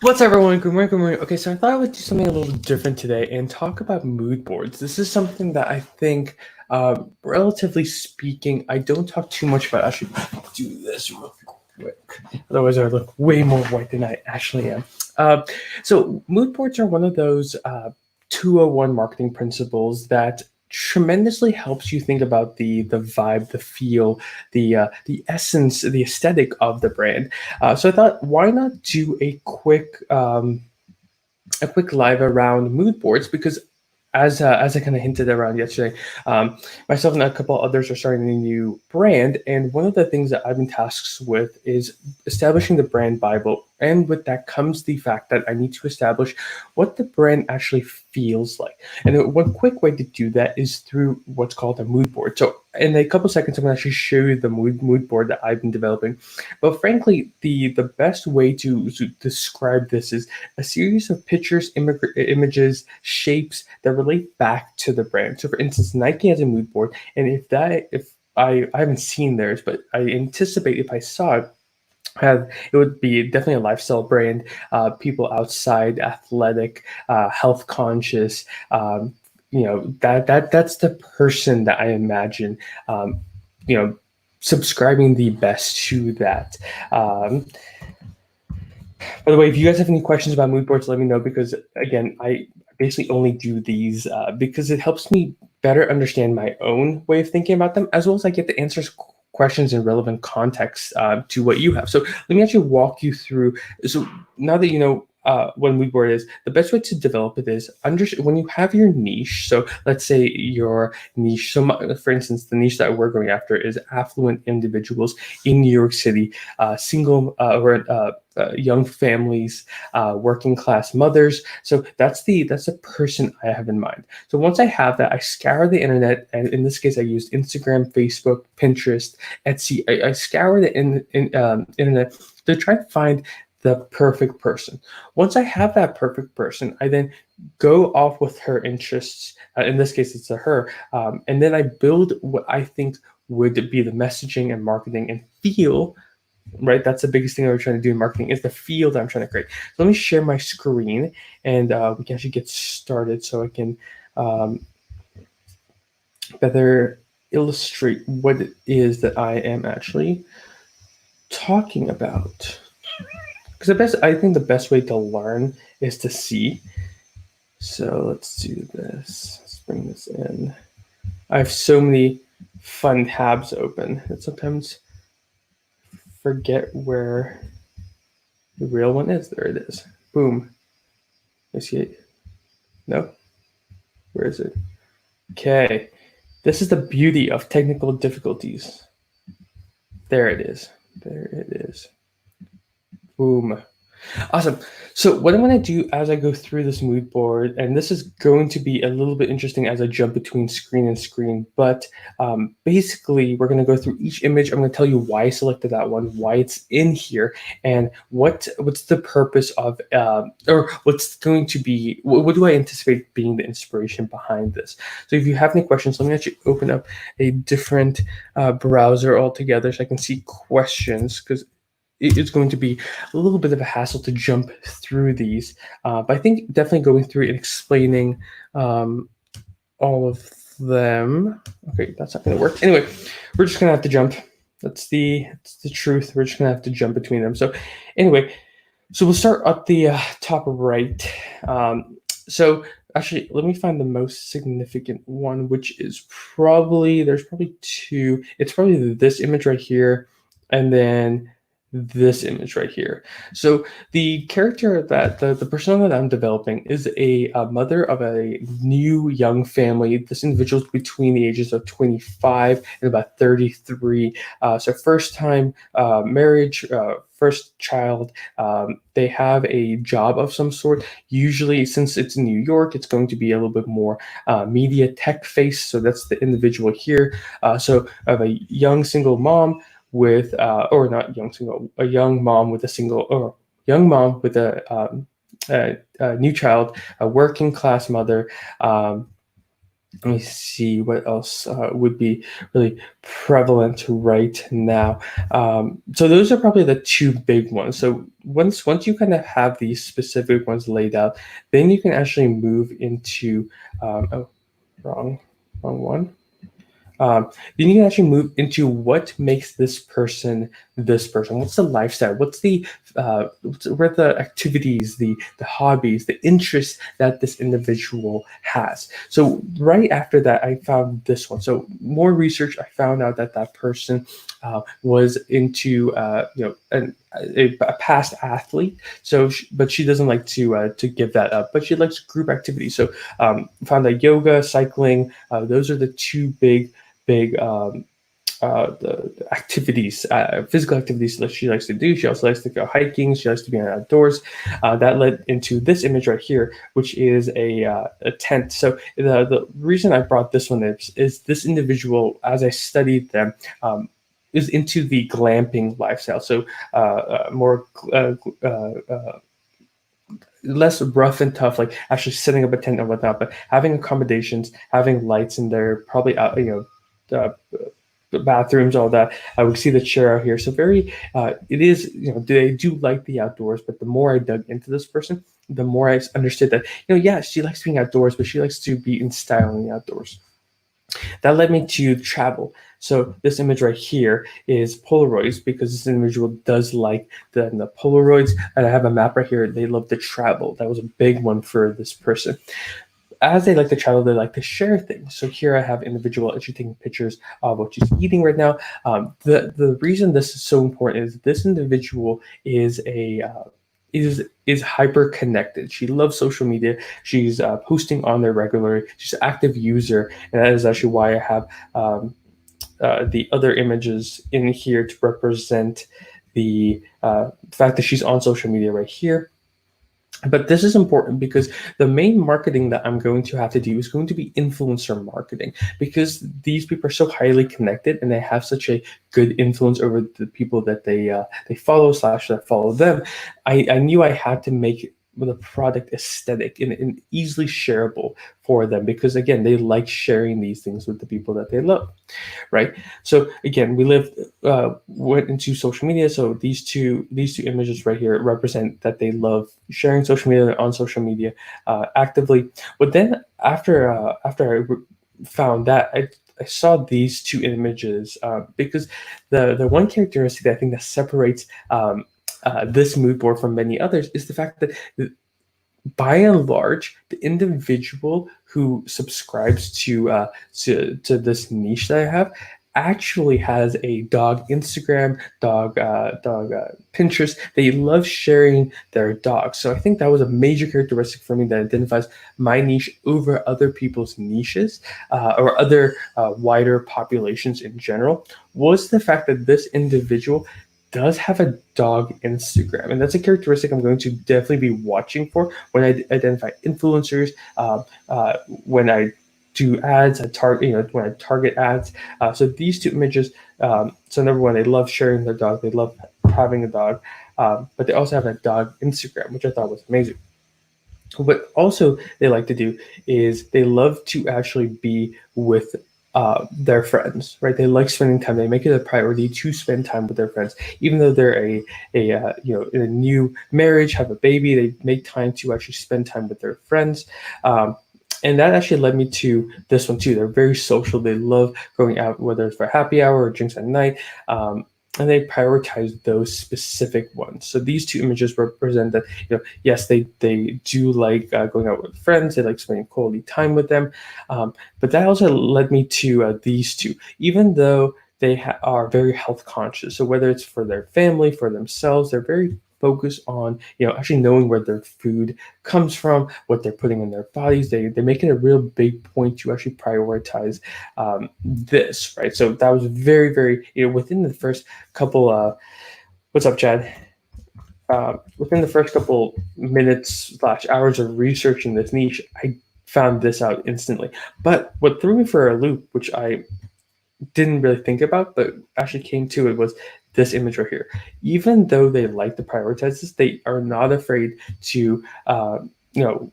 What's up, everyone? Good morning, good morning. Okay, so I thought I would do something a little different today and talk about mood boards. This is something that I think, relatively speaking, I don't talk too much about. I should do this real quick. Otherwise, I look way more white than I actually am. Uh, so, mood boards are one of those 201 marketing principles that tremendously helps you think about the vibe, the feel, the essence, the aesthetic of the brand. So I thought, why not do a quick live around mood boards because as I kind of hinted around yesterday, myself and a couple others are starting a new brand, and one of the things that I've been tasked with is establishing the brand Bible. And with that comes the fact that I need to establish what the brand actually feels like. And one quick way to do that is through what's called a mood board. So in a couple seconds, I'm going to actually show you the mood board that I've been developing. But frankly, the best way to describe this is a series of pictures, images, shapes that relate back to the brand. So, for instance, Nike has a mood board, and if I haven't seen theirs, but I anticipate if I saw it, have it would be definitely a lifestyle brand. People outside, athletic, health conscious. That's the person that I imagine. You know, subscribing the best to that. Um, by the way, if you guys have any questions about mood boards, let me know because again, I basically only do these because it helps me better understand my own way of thinking about them, as well as I get the answers questions in relevant context to what you have. So let me actually walk you through. So now that you know what a mood board is, the best way to develop it is when you have your niche. So let's say your niche. So for instance, the niche that we're going after is affluent individuals in New York City, single or young families, working class mothers. So that's the person I have in mind. So once I have that, I scour the internet, and in this case, I used Instagram, Facebook, Pinterest, Etsy. I scour the internet to try to find the perfect person. Once I have that perfect person, I then go off with her interests. In this case, it's a her, and then I build what I think would be the messaging and marketing and feel, right? That's the biggest thing that we're trying to do in marketing is the field I'm trying to create. So let me share my screen, and we can actually get started so I can um, better illustrate what it is that I am actually talking about. Because I think the best way to learn is to see. So let's do this. Let's bring this in. I have so many fun tabs open that sometimes forget where the real one is. There it is. Boom. I see it. No? Where is it? Okay. This is the beauty of technical difficulties. There it is. There it is. Boom. Awesome. So what I'm going to do as I go through this mood board, and this is going to be a little bit interesting as I jump between screen and screen, but basically we're going to go through each image. I'm going to tell you why I selected that one, why it's in here, and what's the purpose of, or what's going to be, what do I anticipate being the inspiration behind this? So if you have any questions, let me actually open up a different browser altogether so I can see questions, because it's going to be a little bit of a hassle to jump through these. But I think definitely going through and explaining all of them. Okay, that's not going to work. Anyway, we're just going to have to jump. That's the truth. We're just going to have to jump between them. So anyway, so we'll start at the top right. So actually, let me find the most significant one, which is there's probably two. It's probably this image right here, and then this image right here. So the character that the persona that I'm developing is a mother of a new young family. This individual is between the ages of 25 and about 33. So first time marriage, first child. They have a job of some sort. Usually, since it's in New York, it's going to be a little bit more media tech face. So that's the individual here. So I have a young single mom with, or not young single, a young mom with a single, or young mom with a new child, a working class mother. Let me see what else would be really prevalent right now. So those are probably the two big ones. So once you kind of have these specific ones laid out, then you can actually move into oh, wrong one. Then you can actually move into what makes this person this person. What's the lifestyle? What are the activities, the hobbies, the interests that this individual has? So right after that, I found this one. So more research, I found out that that person was into a past athlete. So, but she doesn't like to give that up. But she likes group activities. So found that yoga, cycling, those are the two big the activities, physical activities that she likes to do. She also likes to go hiking. She likes to be outdoors. That led into this image right here, which is a tent. So the reason I brought this one is this individual, as I studied them, is into the glamping lifestyle. So more less rough and tough, like actually setting up a tent and whatnot, but having accommodations, having lights in there, probably out, the bathrooms, all that. We see the chair out here. So very, it is, they do like the outdoors, but the more I dug into this person, the more I understood that, yeah, she likes being outdoors, but she likes to be in style in the outdoors. That led me to travel. So this image right here is Polaroids because this individual does like the Polaroids. And I have a map right here. They love to travel. That was a big one for this person. As they like to travel, they like to share things. So here I have individual actually taking pictures of what she's eating right now. The reason this is so important is this individual is a is hyper connected. She loves social media. She's posting on there regularly. She's an active user, and that is actually why I have the other images in here to represent the fact that she's on social media right here. But this is important because the main marketing that I'm going to have to do is going to be influencer marketing because these people are so highly connected and they have such a good influence over the people that they follow slash that follow them. I knew I had to make the product aesthetic and easily shareable for them because again they like sharing these things with the people that they love, right? So again, went into social media. So these two images right here represent that they love sharing social media on social media actively. But then after I found that I saw these two images because the one characteristic that I think that separates this mood board from many others is the fact that by and large, the individual who subscribes to this niche that I have actually has a dog Instagram, dog Pinterest. They love sharing their dogs. So I think that was a major characteristic for me that identifies my niche over other people's niches or other wider populations in general. Was the fact that this individual does have a dog Instagram, and that's a characteristic I'm going to definitely be watching for when I identify influencers, when I do ads, when I target ads. So these two images. So number one, they love sharing their dog. They love having a dog, but they also have a dog Instagram, which I thought was amazing. What also they like to do is they love to actually be with their friends, right? They like spending time. They make it a priority to spend time with their friends, even though they're in a new marriage, have a baby. They make time to actually spend time with their friends. And that actually led me to this one too. They're very social. They love going out, whether it's for happy hour or drinks at night. And they prioritize those specific ones. So these two images represent that, yes, they do like going out with friends. They like spending quality time with them. But that also led me to these two, even though they are very health conscious. So whether it's for their family, for themselves, they're very focused on actually knowing where their food comes from, what they're putting in their bodies. They make it a real big point to actually prioritize this, right? So that was very, very, within the first couple what's up, Chad? Within the first couple minutes slash hours of researching this niche, I found this out instantly. But what threw me for a loop, which I didn't really think about, but actually came to it, was this image right here. Even though they like to prioritize this, they are not afraid to, you know,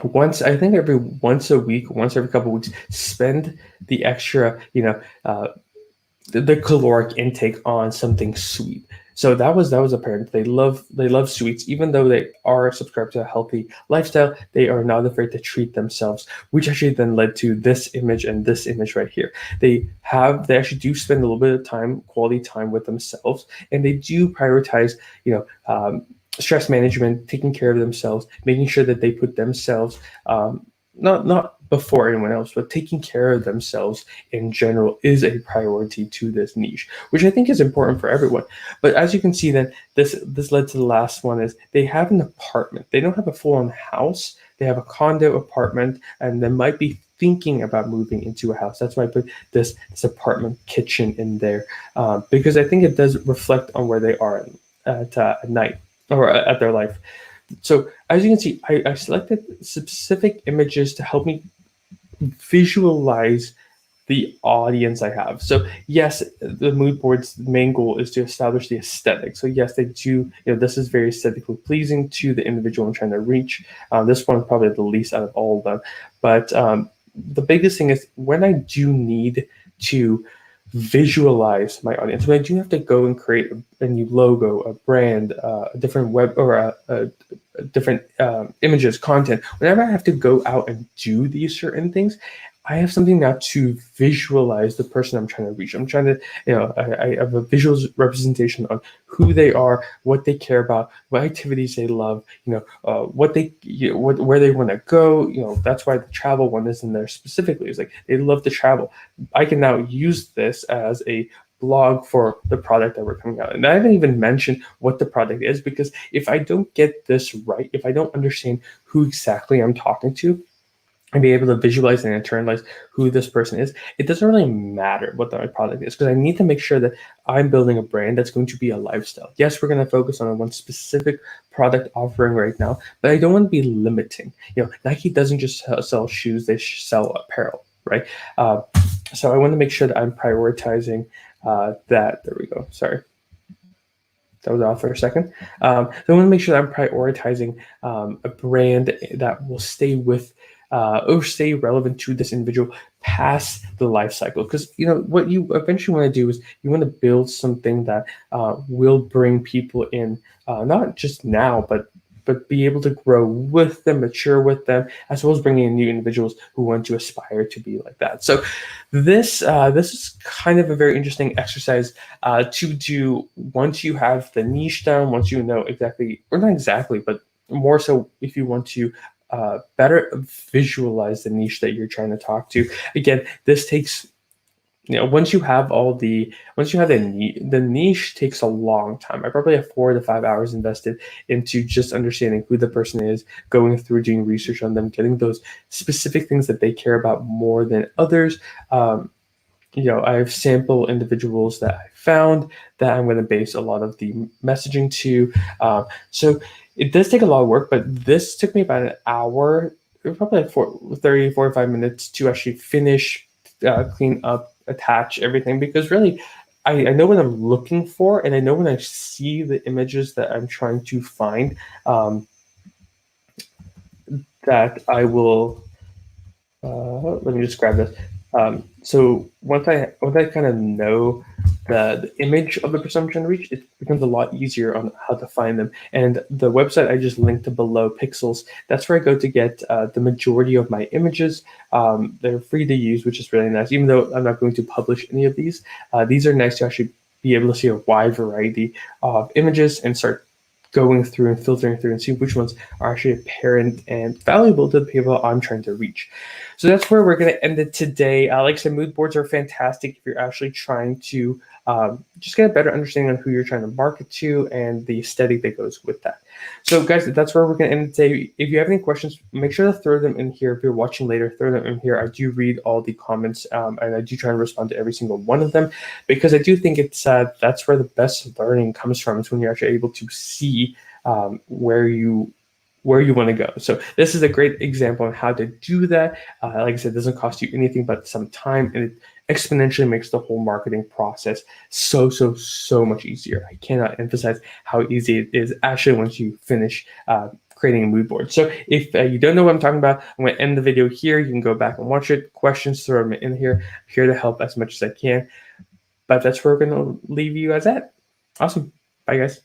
I think every once a week, once every couple of weeks, spend the extra, the caloric intake on something sweet. So that was apparent. They love sweets, even though they are subscribed to a healthy lifestyle. They are not afraid to treat themselves, which actually then led to this image and this image right here. They actually do spend a little bit of time, quality time with themselves, and they do prioritize, stress management, taking care of themselves, making sure that they put themselves, not before anyone else, but taking care of themselves in general is a priority to this niche, which I think is important for everyone. But as you can see, then this led to the last one is they have an apartment. They don't have a full-on house. They have a condo apartment, and they might be thinking about moving into a house. That's why I put this apartment kitchen in there, because I think it does reflect on where they are at night or at their life. So as you can see, I selected specific images to help me visualize the audience I have. So yes, the mood board's main goal is to establish the aesthetic. So yes, they do. This is very aesthetically pleasing to the individual I'm trying to reach. This one's probably the least out of all of them, but the biggest thing is when I do need to visualize my audience, when I do have to go and create a new logo, a brand, a different web or a different images, content. Whenever I have to go out and do these certain things, I have something now to visualize the person I'm trying to reach. I'm trying to, I have a visual representation on who they are, what they care about, what activities they love, what they, where they want to go. That's why the travel one is in there specifically. It's like they love to travel. I can now use this as a blog for the product that we're coming out. And I haven't even mentioned what the product is, because if I don't get this right, if I don't understand who exactly I'm talking to, and be able to visualize and internalize who this person is, it doesn't really matter what the product is, because I need to make sure that I'm building a brand that's going to be a lifestyle. Yes, we're going to focus on one specific product offering right now, but I don't want to be limiting. Nike doesn't just sell shoes; they sell apparel, right? So I want to make sure that I'm prioritizing that. There we go. Sorry, that was off for a second. So I want to make sure that I'm prioritizing a brand that will stay with or stay relevant to this individual past the life cycle. Because what you eventually want to do is you want to build something that will bring people in, not just now, but be able to grow with them, mature with them, as well as bringing in new individuals who want to aspire to be like that. So this is kind of a very interesting exercise to do once you have the niche down, once you know exactly, or not exactly, but more so if you want to better visualize the niche that you're trying to talk to. Again, this takes, once you have the niche takes a long time. I probably have 4 to 5 hours invested into just understanding who the person is, going through doing research on them, getting those specific things that they care about more than others. I have sample individuals that I found that I'm going to base a lot of the messaging to. So it does take a lot of work, but this took me about an hour, probably like 30, 45 minutes to actually finish, clean up, attach everything, because really I know what I'm looking for, and I know when I see the images that I'm trying to find, that I will let me just grab this. So once I kind of know the image of the person I'm trying to reach, it becomes a lot easier on how to find them. And the website I just linked to below, Pixels, that's where I go to get the majority of my images. They're free to use, which is really nice. Even though I'm not going to publish any of these are nice to actually be able to see a wide variety of images and start going through and filtering through and see which ones are actually apparent and valuable to the people I'm trying to reach. So that's where we're going to end it today. Like I said, mood boards are fantastic if you're actually trying to just get a better understanding on who you're trying to market to and the aesthetic that goes with that. So guys, that's where we're going to end it today. If you have any questions, make sure to throw them in here. If you're watching later, throw them in here. I do read all the comments, and I do try and respond to every single one of them, because I do think it's that's where the best learning comes from, is when you're actually able to see where you want to go. So this is a great example on how to do that. Like I said, it doesn't cost you anything but some time, and it exponentially makes the whole marketing process so much easier. I cannot emphasize how easy it is actually once you finish creating a mood board. So if you don't know what I'm talking about, I'm going to end the video here. You can go back and watch it. Questions, throw them in here. I'm here to help as much as I can. But that's where we're going to leave you guys at. Awesome. Bye, guys.